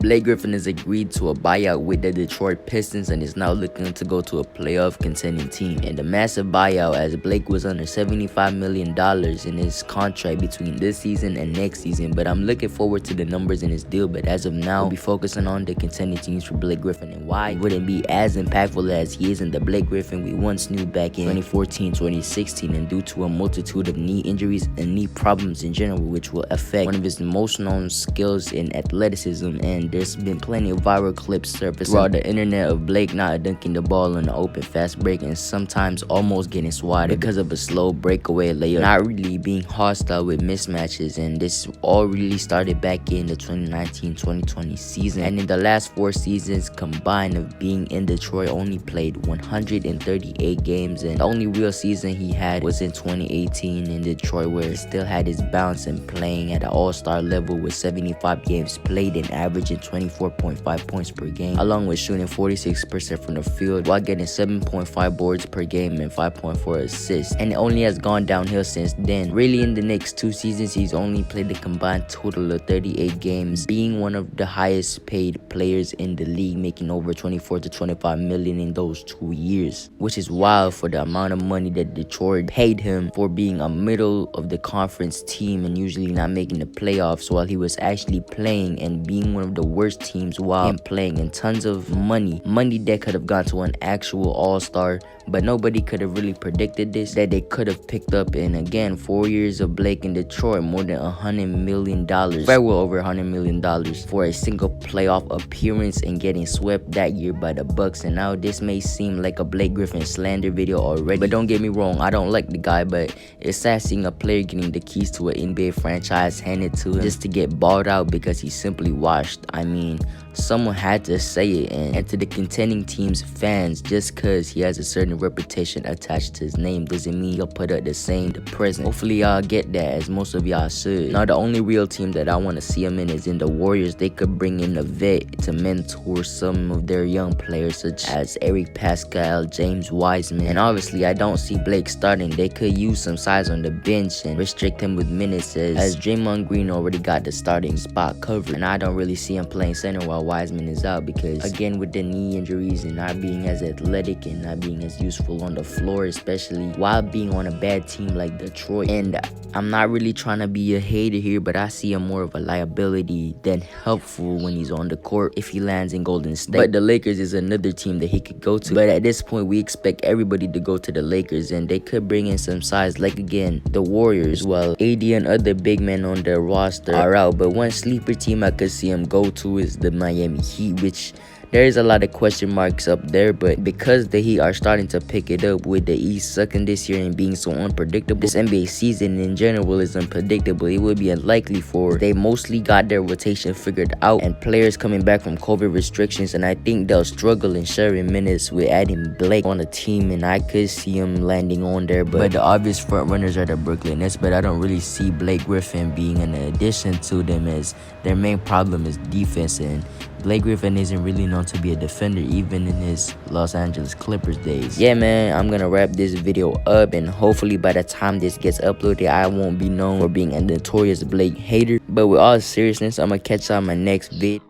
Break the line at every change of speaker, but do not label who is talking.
Blake Griffin has agreed to a buyout with the Detroit Pistons and is now looking to go to a playoff contending team. And the massive buyout, as Blake was under $75 million in his contract between this season and next season. But I'm looking forward to the numbers in his deal. But as of now, we'll be focusing on the contending teams for Blake Griffin and why he wouldn't be as impactful as he is in the Blake Griffin we once knew back in 2014, 2016, and due to a multitude of knee injuries and knee problems in general, which will affect one of his most known skills in athleticism. And there's been plenty of viral clips surfacing throughout the internet of Blake not dunking the ball in the open fast break and sometimes almost getting swatted because of a slow breakaway layup, not really being hostile with mismatches. And this all really started back in the 2019-2020 season, and in the last 4 seasons combined of being in Detroit only played 138 games, and the only real season he had was in 2018 in Detroit, where he still had his bounce and playing at an all-star level with 75 games played and averaging 24.5 points per game, along with shooting 46% from the field while getting 7.5 boards per game and 5.4 assists. And it only has gone downhill since then. Really, in the next 2 seasons, he's only played a combined total of 38 games, being one of the highest paid players in the league, making over 24 to 25 million in those 2 years, which is wild for the amount of money that Detroit paid him for being a middle of the conference team and usually not making the playoffs, while he was actually playing and being one of the worst teams while playing, and tons of money that could have gone to an actual all-star. But nobody could have really predicted this, that they could have picked up. And again, 4 years of Blake in Detroit, more than $100 million, very well over $100 million for a single playoff appearance, and getting swept that year by the Bucks. And now this may seem like a Blake Griffin slander video already, but don't get me wrong, I don't like the guy, but it's sad seeing a player getting the keys to an NBA franchise handed to him just to get bought out because he's simply washed. I mean, someone had to say it. And to the contending team's fans, just because he has a certain reputation attached to his name doesn't mean he'll put up the same the present. Hopefully y'all get that, as most of y'all should. Now the only real team that I want to see him in is in the Warriors. They could bring in a vet to mentor some of their young players such as Eric Pascal, James Wiseman, and obviously I don't see Blake starting. They could use some size on the bench and restrict him with minutes, as Draymond Green already got the starting spot covered, and I don't really see him playing center while Wiseman is out, because again, with the knee injuries and not being as athletic and not being as useful on the floor, especially while being on a bad team like Detroit. And I'm not really trying to be a hater here, but I see him more of a liability than helpful when he's on the court if he lands in Golden State. But the Lakers is another team that he could go to, but at this point we expect everybody to go to the Lakers, and they could bring in some size like, again, the Warriors. Well, AD and other big men on their roster are out, but one sleeper team I could see him go to is the Miami Heat, which there is a lot of question marks up there, but because the Heat are starting to pick it up with the East sucking this year and being so unpredictable, this NBA season in general is unpredictable. It would be unlikely, for they mostly got their rotation figured out and players coming back from COVID restrictions, and I think they'll struggle in sharing minutes with adding Blake on the team, and I could see him landing on there. But the obvious front runners are the Brooklyn Nets, but I don't really see Blake Griffin being an addition to them, as their main problem is defense, and Blake Griffin isn't really known to be a defender even in his Los Angeles Clippers days. Yeah, man, I'm gonna wrap this video up, and hopefully by the time this gets uploaded, I won't be known for being a notorious Blake hater. But with all seriousness, I'm gonna catch y'all in my next vid.